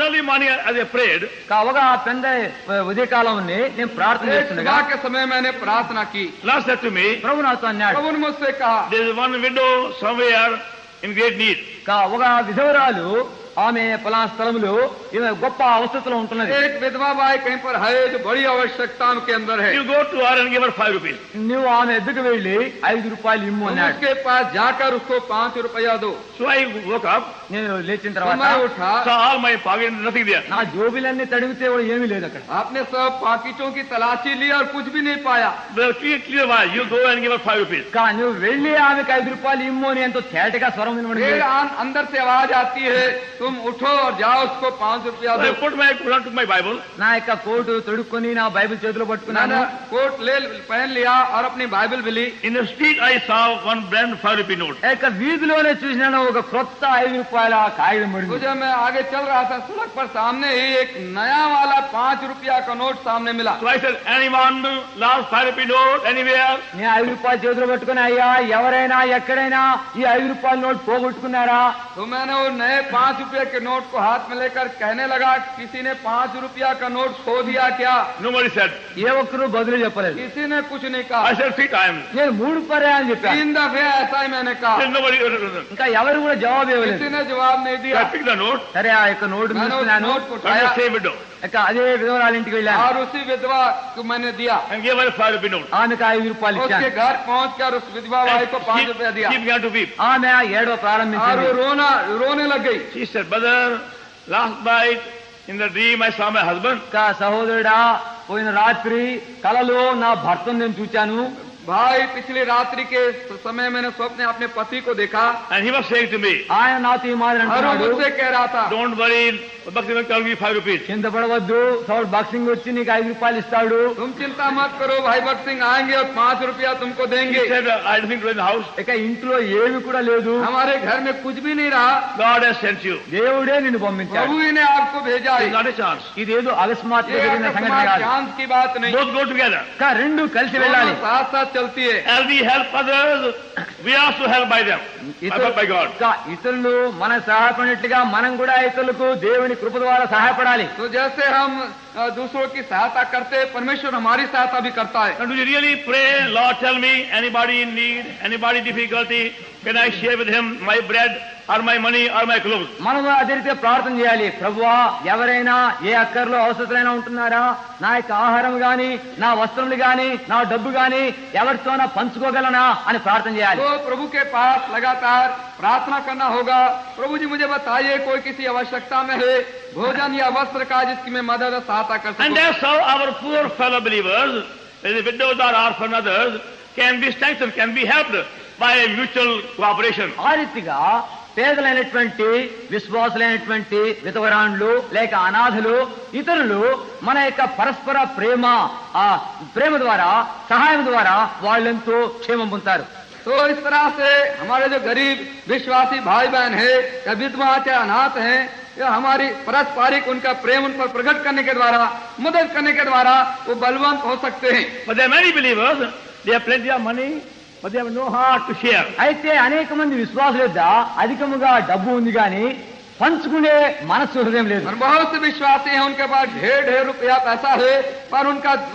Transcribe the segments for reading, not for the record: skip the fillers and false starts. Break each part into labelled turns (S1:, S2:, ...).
S1: Early morning as I prayed,
S2: కావగా పెంద ఉదయకాలం నేను ప్రార్థన చేస్తుండగా
S3: के समय मैंने प्रार्थना की।
S1: Lord said to me,
S2: ప్రభు నాతో అన్నాడు,
S3: प्रभु ने मुझसे कहा,
S1: there is one widow somewhere in great need.
S2: ఒక విధవరాలు ఆమె పలానా స్థలంలో ఈమె గొప్ప అవస్థలో ఉంటున్నది.
S3: एक विधवा बाई कहीं पर है जो बड़ी आवश्यकता के अंदर है।
S1: You go to her and give her 5 rupees.
S2: నువ్వు ఆమె ఎద్దుకు వెళ్లి 5 రూపాయలు ఇమ్ము
S3: तुम
S2: అన్నాడు.
S3: उसके पास जाकर उसको 5 रुपया दो।
S1: So I woke up,
S2: నేను లేచిన
S3: तो
S2: తర్వాత
S3: मैं उठा,
S1: saw all my pocket, nothing there.
S2: నా జోబులన్నీ తడిగితే కూడా ఏమీ లేదు అక్కడ.
S3: आपने सब पाकिटों की तलाशी ली और कुछ भी नहीं पाया।
S1: The clear why you go and give her 5 rupees.
S2: కానీ నువ్వు వెళ్లి ఆమెకు 5 రూపాయలు ఇమ్ము అని ఎంతో తేటగా స్వరం వినబడింది.
S3: फिर अंदर से आवाज आती है, तुम उठो और जाओ उसको 5 रुपया
S1: So I
S3: दो।
S1: put my Quran to my Bible.
S2: నా యొక్క కోటు తొడుక్కొని నా బైబిల్ చేతిలో పట్టుకున్నాను.
S3: मैंने कोट ले पहन लिया और अपनी बाइबल भी ली।
S1: In the street I saw one brand 5 rupee note.
S2: యొక్క వీధిలోనే చూసినాను ఒక క్రొత్త 5 రూపాయల కాగితం పడింది.
S3: मुझे मैं आगे चल रहा था, सड़क पर सामने ही एक नया वाला 5 रुपया का नोट सामने मिला।
S1: So I said, anyone lost 5 rupee note anywhere?
S2: నేను 5 రూపాయలు చేతిలో పట్టుకుని, అయ్యా ఎవరైనా ఎక్కడైనా ఈ 5 రూపాయల నోట్ పోగొట్టుకున్నారా?
S3: तो मैंने वो नए 5 रुपये के नोट को हाथ में लेकर कहने लगा, किसी ने 5 रुपया का नोट खो दिया क्या?
S1: Nobody said.
S2: ఏ ఒక్కరు బదులు చెప్పలేదు.
S3: किसी ने कुछ नहीं
S1: I
S3: कहा।
S1: said 3 times.
S2: నేను 3 పర్యాలు అని చెప్పాను.
S3: 3 दफे ऐसा ही मैंने कहा।
S1: Then nobody.
S2: ఇంకా ఎవరు కూడా జవాబు ఇవ్వలేదు.
S3: किसी ने जवाब नहीं
S1: So
S3: दिया।
S1: I picked the note.
S2: సరే ఆ యొక్క నోటు
S3: मैंने उस
S2: తీసుకున్నాను.
S3: नोट को
S1: But the
S3: उठाया
S1: same widow
S2: ఇక అదే విధవరాలు ఇంటికి వెళ్ళాను.
S3: और उसी विधवा को मैंने दिया।
S1: and gave her 5 rupee note.
S2: ఆమెకు 5 రూపాయలు
S3: उसके
S2: ఇచ్చాను.
S3: घर पहुंचकर उस विधवा भाई को 5 रुपया दिया
S1: She began to weep.
S2: ఆమె ఏడవ
S3: और
S2: ప్రారంభించింది.
S3: वो रोने लग गई।
S1: She said, brother, last night in the dream I saw my husband.
S2: ఇంకా సహోదరుడా, పోయిన రాత్రి కలలో నా భర్తను నేను చూచాను.
S3: भाई, पिछली रात्रि के समय मैंने स्वप्न अपने पति को देखा
S1: And he was saying to me,
S2: ఆయన నాతో ఈ మాదిరి
S3: और वो
S2: అంటున్నాడు,
S3: मुझसे कह रहा था,
S1: don't worry, Bhakti will give you 5 rupees.
S2: చింతపడవద్దు, సౌడ్ boxing వచ్చి నీకు 5 రూపాయలు ఇస్తాడు.
S3: तुम चिंता मत करो, भाई भक्त सिंह आएंगे और 5 रुपया तुमको
S1: He
S3: देंगे।
S1: said, I don't think in the house.
S2: ఇక ఇంట్లో ఏమి కూడా లేదు.
S3: हमारे घर में कुछ भी नहीं रहा,
S1: God has sent you.
S2: దేవుడే నిన్ను పంపించాడు.
S3: प्रभु ही ने आपको भेजा है।
S1: It's not a chance.
S2: ఇదేదో అకస్మాత్తుగా
S3: ये
S2: జరిగిన సంగతి
S3: अकस्मात
S2: కాదు.
S3: चांस की बात नहीं,
S1: Both go together.
S2: ఇంకా రెండు కలిసి వెళ్ళాలి.
S3: साथ साथ चलती है।
S1: As we help others, we are also helped by them, by God.
S2: ఇంకా ఇతరులు మన సహాయపడినట్లుగా మనం కూడా ఇతరులకు దేవుని కృప ద్వారా సహాయపడాలి.
S3: तो जैसे हम दूसरों की सहायता करते हैं, परमेश्वर हमारी सहायता भी करता है।
S1: And do you really pray, Lord, tell me, anybody in need, anybody difficulty, can I share with him my bread or my money or my clothes?
S2: మనం అదే రీతిగా ప్రార్థన చేయాలి. ప్రభువా, ఎవరైనా ఏ అక్కర్లో అవసరమైనా ఉంటున్నారా, నా యొక్క ఆహారం గాని, నా వస్త్రములు గాని, నా డబ్బు గాని ఎవరితోనా పంచుకోగలనా అని ప్రార్థన చేయాలి.
S3: तो प्रभु के पास लगातार प्रार्थना करना होगा, प्रभु जी मुझे बताइए कोई किसी आवश्यकता में है, भोजन या वस्त्र का जिसकी मैं मदद और सहायता कर
S1: And
S3: सकूं।
S1: that's how our poor fellow believers, the widows or orphan others, can be strengthened, can be helped by mutual cooperation.
S2: ఆ రీతిగా పేదలైనటువంటి విశ్వాసులైనటువంటి విధవరాండ్లు లేక అనాథులు ఇతరులు మన యొక్క పరస్పర ప్రేమ ఆ ప్రేమ ద్వారా సహాయం ద్వారా వాళ్ళెంతో క్షేమం పొందుతారు.
S3: तो इस तरह से हमारे जो गरीब विश्वासी भाई बहन है या विधवा चाहे अनाथ हैं, या हमारी पारस्परिक उनका प्रेम उन पर प्रकट करने के द्वारा, मदद करने के द्वारा वो बलवंत हो सकते हैं।
S1: But there are many believers, they have plenty of money, but they have no heart to share.
S2: అయితే అనేక మంది విశ్వాసుల యొద్ద అధికముగా డబ్బు ఉంది కానీ పంచుకునే మనస్సు హృదయం లేదు.
S3: और बहुत से विश्वासी हैं, उनके पास ढेर ढेर रुपया पैसा है, पर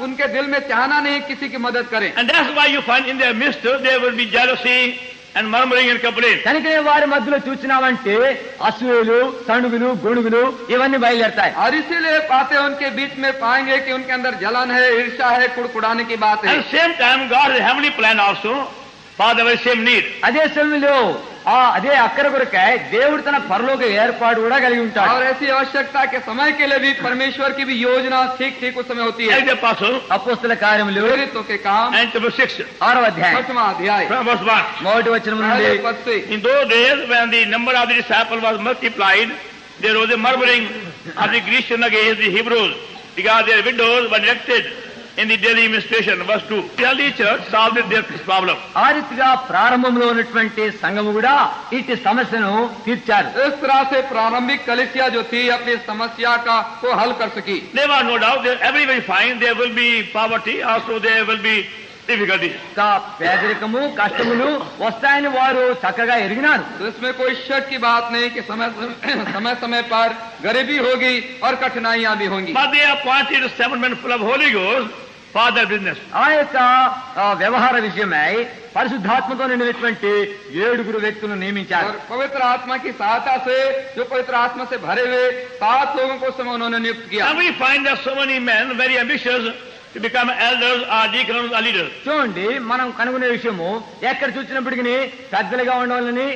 S3: उनके दिल में चाहना नहीं किसी की मदद करें।
S1: And that's why you find in their midst there will be jealousy and murmuring and complaining.
S2: కనుకనే వారి మధ్యలో చూసినామంటే అసూయలు, సణుగులు, గొణుగులు ఇవన్నీ బయలుదేరతాయి.
S3: और इसीलिए पाते उनके बीच में पाएंगे कि उनके अंदर जलन है, ईर्ष्या है, कुड़कुड़ाने की बात है।
S1: At the same time, God has a heavenly plan also for the very same need.
S2: అదే సమయంలో అదే అక్కర కొరకై దేవుడు తన పరలోక ఏర్పాటు కూడా కలిగి ఉంటాడు.
S3: और ऐसी आवश्यकता के समय के लिए भी परमेश्वर की भी योजना ठीक ठीक उस समय होती है।
S1: Like the apostle,
S2: అపోస్తల కార్యములు
S3: प्रेरितों के काम
S1: and chapter 6,
S2: 6వ అధ్యాయం
S3: 8वां अध्याय
S1: from verse 1.
S2: మొదటి వచనం నుండి
S3: पहले पद से,
S1: In those days when the number of the disciples was multiplied, there was a murmuring of the Grecian against the Hebrews, because their widows were neglected in the daily administration. Verse 2. The early church solved their problem.
S2: ఆ రీతిగా ప్రారంభంలో ఉన్నటువంటి సంఘము కూడా ఇట్టి సమస్యను తీర్చారు.
S3: इस तरह से प्रारंभिक कलीसिया जो थी अपनी समस्या को हल कर सकी।
S1: There was no doubt, everybody find there will be poverty, also there will be difficulties.
S2: పేదరికము కష్టములు వస్తాయని వారు చక్కగా ఎరిగినారు.
S3: तो इसमें कोई शक की बात नहीं कि समय समय पर गरीबी होगी और कठिनाइयां भी होंगी.
S1: But they appointed 7 men full of Holy Ghost for their business.
S2: ఆ యొక్క వ్యవహార విషయమై పరిశుద్ధాత్మతో నిండినటువంటి 7 వ్యక్తులను నియమించారు.
S3: और पवित्र आत्मा की सहायता से जो पवित्र आत्मा से भरे हुए 7 लोगों को समय उन्होंने नियुक्त किया.
S1: And we find that so many men very ambitious to become elders or deacons or leaders.
S2: చూడండి, మనం కనుగొనే విషయము ఎక్కడ చూసినప్పటికీ పెద్దలుగా ఉండవాలని,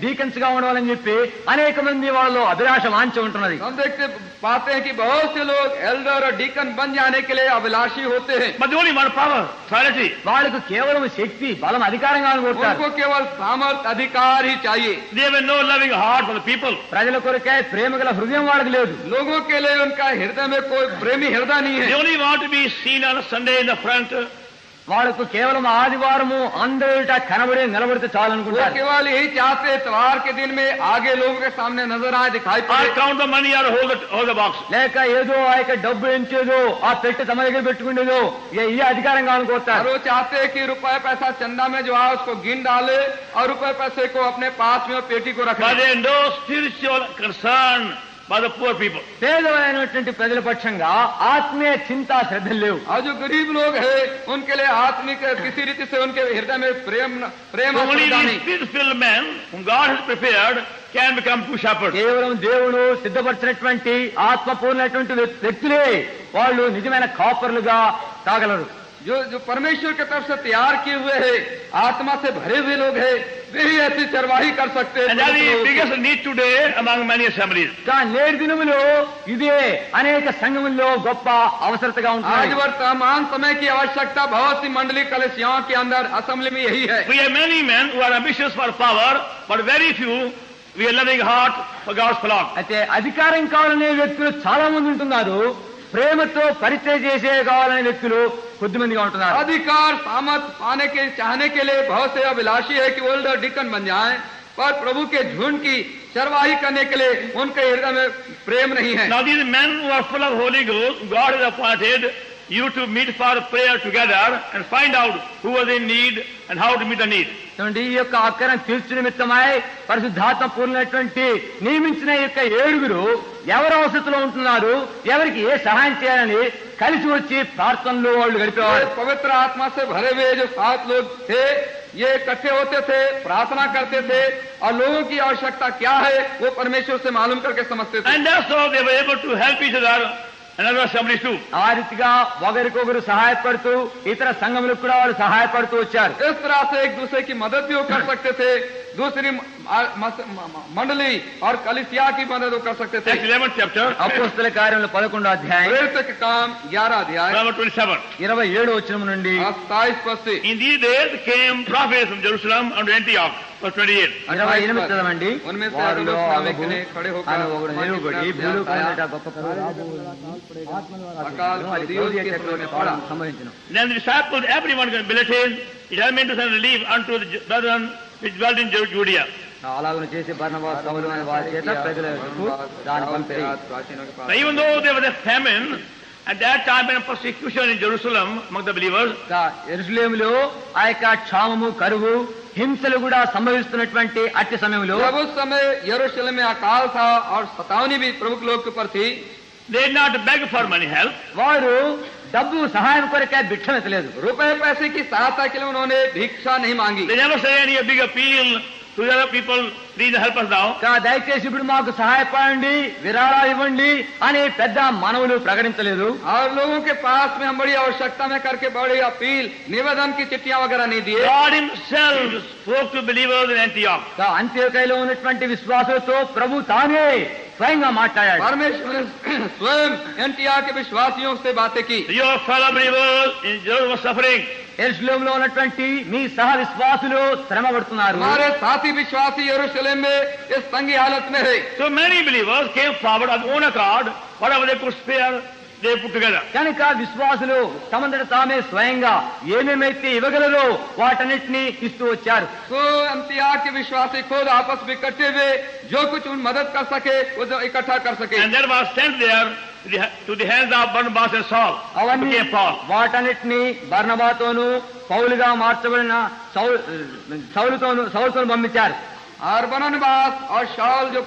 S2: డీకన్స్ గా ఉండవాలని చెప్పి అనేక మంది వాళ్ళు అభిలాష వాంఛ ఉంటున్నది.
S3: हम देखते पाते हैं कि बहुत से लोग एल्डर और डीकन बन जाने के लिए अभिलाषी होते हैं.
S1: But they only want power, authority.
S2: వాళ్ళకు కేవలం శక్తి, బలం, అధికారంగా అనుకుంటారు.
S3: उनको केवल सामर्थ अधिकार ही चाहिए.
S1: They have no loving heart for the people.
S2: ప్రజల కొరకే ప్రేమ గల హృదయం వాళ్ళకి లేదు.
S3: लोगों के लिए उनका हृदय में कोई प्रेमी हृदय नहीं
S1: They
S3: है.
S1: only want to be seen on a Sunday in the front.
S2: వాళ్ళకు కేవలం ఆదివారము అందరిట కనబడి నిలబడితే చాలు
S3: वो
S2: అనుకుంటారు.
S3: केवल यही चाहते इतवार के दिन में आगे लोगों के सामने नजर आए, दिखाई
S1: Or
S3: पड़े.
S1: count the money or hold the box.
S2: లేక ఏదో ఆ యొక్క డబ్బు ఎంచేదో ఆ పెట్టి తమ దగ్గర పెట్టుకునేదో ఈ అధికారంగా
S3: और
S2: అనుకుంటారు.
S3: वो चाहते हैं कि रुपए पैसा चंदा में जो है उसको गिन डाले और रुपए पैसे को अपने पास में और पेटी को रख
S1: But
S3: ले.
S1: they have no spiritual concern for the poor people.
S2: పేదలైనటువంటి ప్రజల పక్షంగా ఆత్మీయ చింతా శ్రద్ధలు లేవు.
S3: और जो गरीब लोग हैं उनके लिए आत्मिक किसी रीति से उनके हृदय में प्रेम
S1: So
S3: और
S1: only
S3: श्रद्धा
S1: these
S3: नहीं.
S1: spirit-filled men whom God has prepared can become true shepherds.
S2: కేవలం దేవుడు సిద్ధపరిచినటువంటి ఆత్మపూర్ణటువంటి వ్యక్తులే వాళ్ళు నిజమైన కాపర్లుగా కాగలరు.
S3: जो जो परमेश्वर की तरफ से तैयार किए हुए हैं, आत्मा से भरे हुए लोग हैं, वे ही ऐसी चरवाही कर सकते हैं.
S1: And that is the biggest need today among many assemblies.
S2: కానీ నేటి దినములో ఇదే అనేక సంఘముల్లో గొప్ప అవసరతగా
S3: आज
S2: ఉంటుంది.
S3: वर्तमान समय की आवश्यकता बहुत सी मंडली कलिसियाओं के अंदर असेंबली में यही है.
S1: We have many men who are ambitious for power, but very few we are loving heart for God's flock.
S2: అయితే అధికారం కావాలనే వ్యక్తులు చాలా మంది ఉంటున్నారు. ప్రేమతో పరిచయం చేసే కావాలనే వ్యక్తులు కొద్దిమందిగా ఉంటున్నారు.
S3: अधिकार सामर्थ पाने के चाहने के लिए बहुत से अभिलाषी है कि ओल्डर डिकन बन जाएं, पर प्रभु के झुंड की चरवाही करने के लिए उनके हृदय में प्रेम नहीं है.
S1: Now these men who are full of Holy Ghost, God has appointed you to meet for prayer together and find out who was in need and how to meet the need.
S2: చూడండి, ఈ యొక్క అక్కరం తీర్చు నిమిత్తమై పరిశుద్ధాత్మ పూర్ణమైనటువంటి నియమించిన ఈ యొక్క 7 ఎవరు అవసరతలో ఉంటున్నారు, ఎవరికి ఏ సహాయం చేయాలని కలిసి వచ్చి ప్రార్థనలో వాళ్ళు గడిపేవారు.
S3: पवित्र आत्मा से भरे हुए जो 7 लोग थे, ये इकट्ठे होते थे, प्रार्थना करते थे और लोगों की आवश्यकता क्या है वो परमेश्वर से मालूम करके समझते थे.
S1: And that's how they were able to help each other and other assemblies too.
S2: ఆ రీతిగా ఒకరికొకరు సహాయపడుతూ ఇతర సంఘములకు కూడా వాళ్ళు సహాయపడుతూ వచ్చారు.
S3: इस तरह से एक दूसरे की मदद भी वो कर सकते थे, दूसरी मंडली और कलिसिया की मदद वो कर सकते थे.
S1: Acts 11th chapter,
S2: అపోస్తల కార్యములు 11వ అధ్యాయం
S3: प्रेरित के काम 11 अध्याय
S1: number 27.
S2: 27వ వచనం నుండి
S3: 27 पद से.
S1: In these days came prophets from Jerusalem unto Antioch, verse 28.
S2: 28 చదవండి.
S3: उनमें से
S2: వారిలో
S3: अगुल
S2: అగబు
S3: ने खड़े होकर
S2: అను ఒకడు నిలువబడి భూలోకమునట గొప్ప
S3: अकाल दियों के चक्र में पड़ा.
S2: సంభవించును.
S1: Then the disciples, everyone can billeted, it has meant to send relief unto the brethren which dwelt in Judea.
S2: అలాగను చేసి బర్నబాస్ పౌలు అనే వారి చేత ప్రజలకు దాన్ని పంపిరి.
S1: Now, even though there was a famine at that time and persecution in Jerusalem among the believers,
S2: యెరూషలేములో ఆ యొక్క క్షామము, కరువు, హింసలు కూడా సంభవిస్తున్నటువంటి అట్టి సమయంలో
S3: जब उस समय यरूशलेम में अकाल था और सतावनी भी प्रमुख लोग के ऊपर थी,
S1: they did not beg for money help.
S2: వారు డబ్బు సహాయం కొరకే భిక్షం ఎత్తలేదు.
S3: रुपए पैसे की सहायता के लिए उन्होंने भिक्षा नहीं मांगी.
S1: They never say any big appeal to the other people, please help us now.
S2: దయచేసి ఇప్పుడు మాకు సహాయపడండి, విరాళాలు ఇవ్వండి అని పెద్ద మనవులు ప్రకటించలేదు.
S3: और लोगों के पास में हम बड़ी आवश्यकता में करके बड़ी अपील निवेदन की चिट्ठियां वगैरह नहीं दिए.
S1: God himself spoke to believers in Antioch.
S2: అంత్యోకయలో ఉన్నటువంటి విశ్వాసులతో ప్రభు తానే స్వయంగా మాట్లాడాడు.
S3: परमेश्वर ने स्वयं एंटिया के विश्वासियों से बातें की.
S1: Your fellow believers in Jerusalem were suffering.
S2: యెరూషలేములో ఉన్నటువంటి మీ సహ విశ్వాసులు శ్రమ పడుతున్నారు.
S3: हमारे साथी विश्वासी यरूशलेम में इस तंगी हालत में है.
S1: So many believers came forward of own accord, whatever they could spare, they put together.
S2: కనుక విశ్వాసులు తమంతట తామే స్వయంగా ఏమేమైతే ఇవ్వగలరో వాటన్నిటినీ ఇస్తూ వచ్చారు.
S3: तो अंतिया के विश्वासी खुद आपस में इकट्ठे हुए जो कुछ उन मदद कर सके वो इकट्ठा कर सके.
S1: And there was sent there to the hands of Barnabas and Saul,
S2: అవన్నీ
S1: became Paul.
S2: వాటన్నిటిని బర్నబాతోను పౌలుగా మార్చబడిన సౌలుతోను పంపించారు.
S3: और बरनबास और शाऊल जो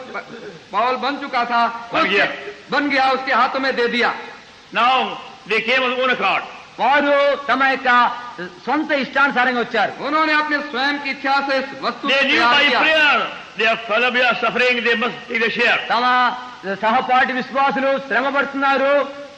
S3: पौल बन चुका था बन गया उसके हाथों में दे दिया.
S1: Now they came on their own accord.
S2: వారు తమ యొక్క సొంత ఇష్టానుసారంగా వచ్చారు.
S3: उन्होंने अपने स्वयं की इच्छा से इस वस्तु को
S1: They knew
S3: तैयार
S1: by
S3: किया.
S1: prayer their fellow are suffering, they must take their share.
S2: తమ సహపాఠి విశ్వాసులు శ్రమ పడుతున్నారు,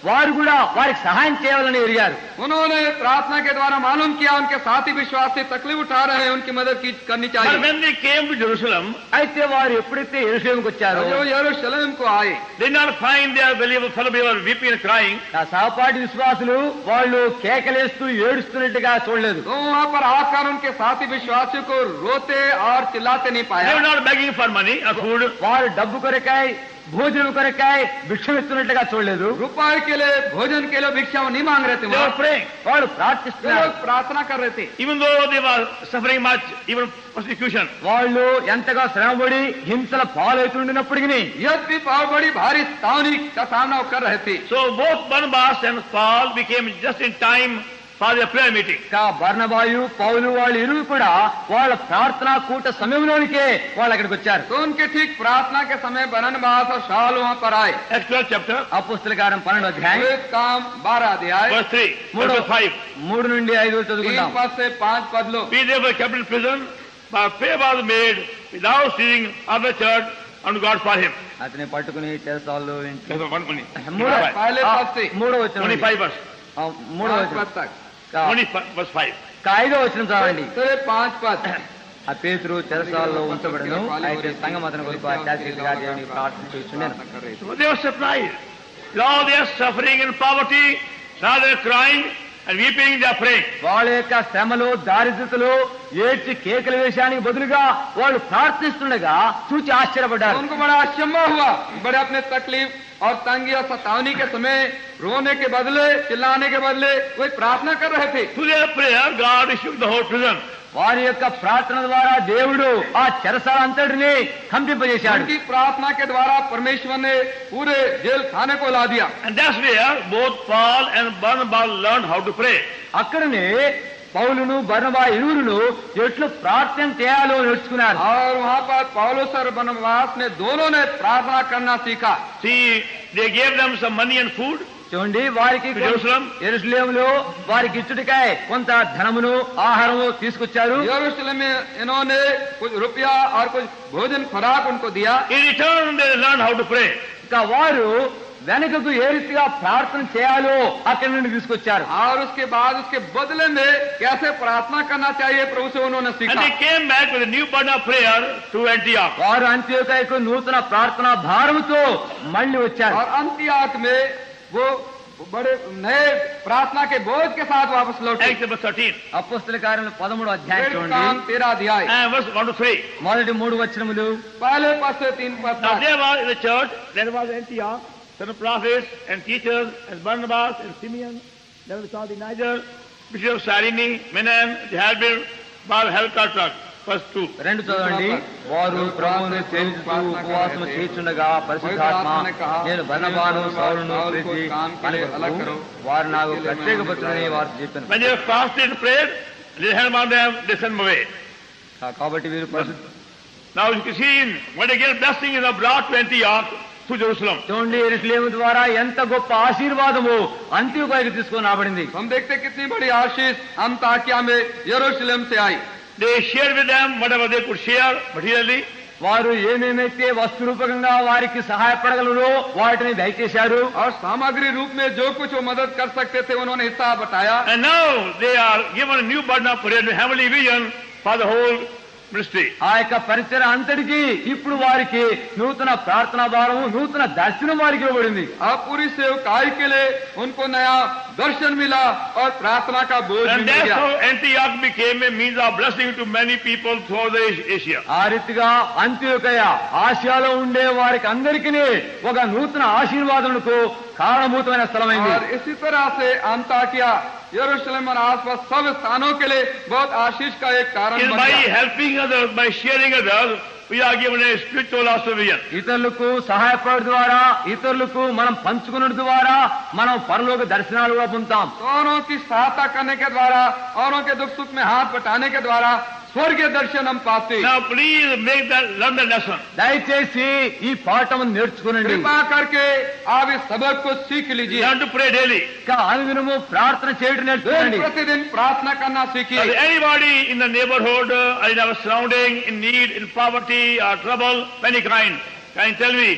S2: వారు కూడా వారికి సహాయం చేయాలని ఎరిగారు.
S3: उन्होंने प्रार्थना के द्वारा मालूम किया उनके साथी विश्वासी तकलीफ उठा रहे हैं, उनकी मदद करनी
S1: But
S3: चाहिए.
S1: when they came to Jerusalem,
S2: అయితే వారు ఎప్పుడైతే యెరూషలేముకు వచ్చారో
S3: जो यरूशलेम को आए
S1: they did not find their fellow believers weeping and crying.
S2: ఆ సహపాఠి విశ్వాసులు వాళ్ళు కేకలేస్తూ ఏడుస్తున్నట్టుగా చూడలేదు.
S3: तो वहाँ पर आकर उनके साथी विश्वासियों को रोते और चिल्लाते नहीं
S1: They were
S3: पाया.
S1: not begging for money or food.
S2: వారు డబ్బు కొరకాయ భోజనం కొరకాయ భిక్షం ఇస్తున్నట్టుగా చూడలేదు.
S3: रुपए के लिए भोजन के लिए भिक्षा नहीं मांग रहे थे.
S1: They were praying.
S2: వాళ్ళు
S3: वे
S2: ప్రార్థిస్తున్నారు.
S3: लोग प्रार्थना कर रहे थे.
S1: Even though they were suffering much, even persecution.
S2: వాళ్ళు ఎంతగా శ్రమపడి హింసల పాలవుతుండినప్పటికీ
S3: यद्यपि बहुत बड़ी भारी तावनी का सामना वो कर रहे थे.
S1: So both Barnabas and Paul became just in time for their prayer meeting.
S2: బర్నబాయు పౌలు వాళ్ళు ఇరువురు కూడా వాళ్ళ ప్రార్థనా కూట సమయంలోనికే వాళ్ళు అక్కడికి వచ్చారు.
S3: तो उनके ठीक प्रार्थना के समय बरनबास और शाऊल वहाँ पर आए.
S1: Acts 12 chapter,
S2: అపోస్తల కార్యం 12వ అధ్యాయం
S3: एक काम 12 अध्याय
S1: verse 3, verse 5.
S2: 3 నుండి 5
S3: 3
S2: చదువుకుందాం.
S3: पद से 5 पद लो.
S1: We therefore kept in prison, but prayer was made without ceasing of the church unto God for him.
S2: అతని పట్టుకుని చేస్తాళ్ళు
S1: That's one money.
S3: पहले पद से
S2: 3వ వచనం
S1: 25 verse.
S2: 3వ
S3: 5
S2: వచనం
S3: पद तक.
S1: 25 verse 5.
S2: 5వ వచనం చదవండి.
S3: तो 5 पद.
S2: ఆ పేతురు చెరసాలలో ఉంచబడను, అయితే సంఘం అతని కొరకు అత్యాశగా దేవుని ప్రార్థన చేస్తున్నాను.
S1: So they were surprised. Now they are suffering in poverty, now they are crying and weeping, they are praying.
S2: వాళ్ళ యొక్క శ్రమలో దారిద్రతలో ఏడ్చి కేకల వేషానికి బదులుగా వాళ్ళు ప్రార్థిస్తుండగా చూచి ఆశ్చర్యపడ్డారు.
S3: उनको बड़ा अचंभा हुआ. बड़े अपने तकलीफ और तंगी और सतावनी के समय रोने के बदले चिल्लाने के बदले वही प्रार्थना कर रहे थे.
S1: Through their prayer, God issued the whole prison.
S2: వారి యొక్క ప్రార్థన ద్వారా దేవుడు ఆ చెరసాల అంతటిని కంపింపజేశాడు.
S3: उनकी प्रार्थना के द्वारा परमेश्वर ने पूरे जेल खाने को ला दिया.
S1: And that's where both Paul and Barnabas learned how to pray.
S2: అక్కడనే పౌలును బర్నబా ఇరువురును ఎట్లు ప్రార్థన చేయాలో నేర్చుకున్నారు.
S3: और वहाँ पर पौलुस और बरनबास ने दोनों ने प्रार्थना करना सीखा.
S1: See, they gave them some money and food.
S2: చూడండి, వారికి
S1: Jerusalem.
S2: యెరూషలేములో వారికి ఇచ్చుటికాయ కొంత ధనమును ఆహారము తీసుకొచ్చారు.
S3: यरूशलेम में इन्होंने कुछ रुपया और कुछ भोजन खुराक उनको दिया.
S1: In return, they learned how to pray.
S2: ఇంకా వారు వెనకకు ఏ రీతిగా ప్రార్థన చేయాలో అక్కడి నుండి తీసుకొచ్చారు.
S3: और उसके बाद उसके बदले में कैसे प्रार्थना करना चाहिए प्रभु से उन्होंने
S1: And
S3: सीखा.
S1: they came back with a new burden of prayer to Antioch.
S2: వారు అంత్యోకయకు నూతన ప్రార్థనా భారముతో మళ్ళీ వచ్చారు.
S3: और अंत्योक में वो बड़े नए प्रार्थना के बोझ के साथ वापस लौटे.
S1: Acts chapter 13,
S2: అపోస్తల కార్యములు 13వ అధ్యాయం
S3: फिर
S2: చూడండి.
S3: काम 13 अध्याय
S1: and verse 1 to 3.
S2: మొదటి 3 వచనములు.
S3: पहले पद से 3 पद
S1: Now
S3: तक.
S1: there was in the church, there was Antioch, some prophets and teachers, and Barnabas and Simeon, there was the Niger, Bishop of Cyrene, Menan, Jehalbir, Baal Helkatak. Verse 2.
S2: 2 చదవండి. వారు ప్రభువును సేవించుతూ ఉపవాసము చేయుచుండగా పరిశుద్ధాత్మ నేను బర్నబాను సౌలును పిలిచి కనుగొనుటకు వారు నాకు ప్రత్యేకపరచునని వారు చెప్పాను.
S1: When they were fasted and prayed, they had on them, they sent them away.
S2: కాబట్టి వీరు
S1: Now you can see what a great blessing is brought to Antioch through Jerusalem.
S2: చూడండి, యెరూషలేము ద్వారా ఎంత గొప్ప ఆశీర్వాదము అంత్యోకయకు తీసుకొని రాబడింది.
S3: हम देखते कितनी बड़ी आशीष अंताकिया में यरूशलेम से आई.
S1: They shared with them whatever they could share materially.
S2: వారు ఏమేమైతే వస్తురూపకంగా వారికి సహాయపడగలరో వాటిని దయచేశారు.
S3: और सामग्री रूप में जो कुछ वो मदद कर सकते थे उन्होंने हिस्सा बताया.
S1: And now they are given a new burden of prayer, a heavenly vision for the whole ministry.
S2: ఆ యొక్క పరిచయ అంతటికి ఇప్పుడు వారికి నూతన ప్రార్థనా భారము, నూతన దర్శనం వారికి ఇవ్వబడింది.
S3: अब पूरी सेवकाई के लिए उनको नया दर्शन मिला और प्रार्थना का बोझ
S1: And
S3: मिल
S1: that's
S3: गया.
S1: how Antioch became a means of blessing to many people throughout the Asia.
S2: ఆ రీతిగా అంత్యోకయ ఆసియాలో ఉండే వారికి అందరికీ ఒక నూతన ఆశీర్వాదములకు కారణభూతమైన స్థలమైంది.
S3: और इसी तरह से अंताकिया यरूशलेम और आसपास सब स्थानों के लिए बहुत आशीष का एक कारण
S1: Is
S3: बन
S1: by
S3: गया.
S1: helping others, by sharing others, we are given a spiritual also vision.
S2: ఇతరులకు సహాయపడడం ద్వారా, ఇతరులకు మనం పంచుకున్న ద్వారా మనం పరలోక దర్శనాలు కూడా పొందుతాం.
S3: औरों की सहायता करने के द्वारा, औरों के दुख सुख में हाथ बटाने के द्वारा स्वर्गीय दर्शन हम पाते.
S1: Now please learn the lesson.
S2: దయచేసి ఈ పాఠం నేర్చుకునండి.
S3: कृपा करके आप इस सबक को सीख लीजिए.
S1: Learn to pray daily.
S2: అనుదినము ప్రార్థన చేయడం నేర్చుకోండి.
S3: प्रतिदिन प्रार्थना करना सीखिए.
S1: Anybody in the neighborhood or in our surrounding in need, in poverty or trouble, any kind, can you tell me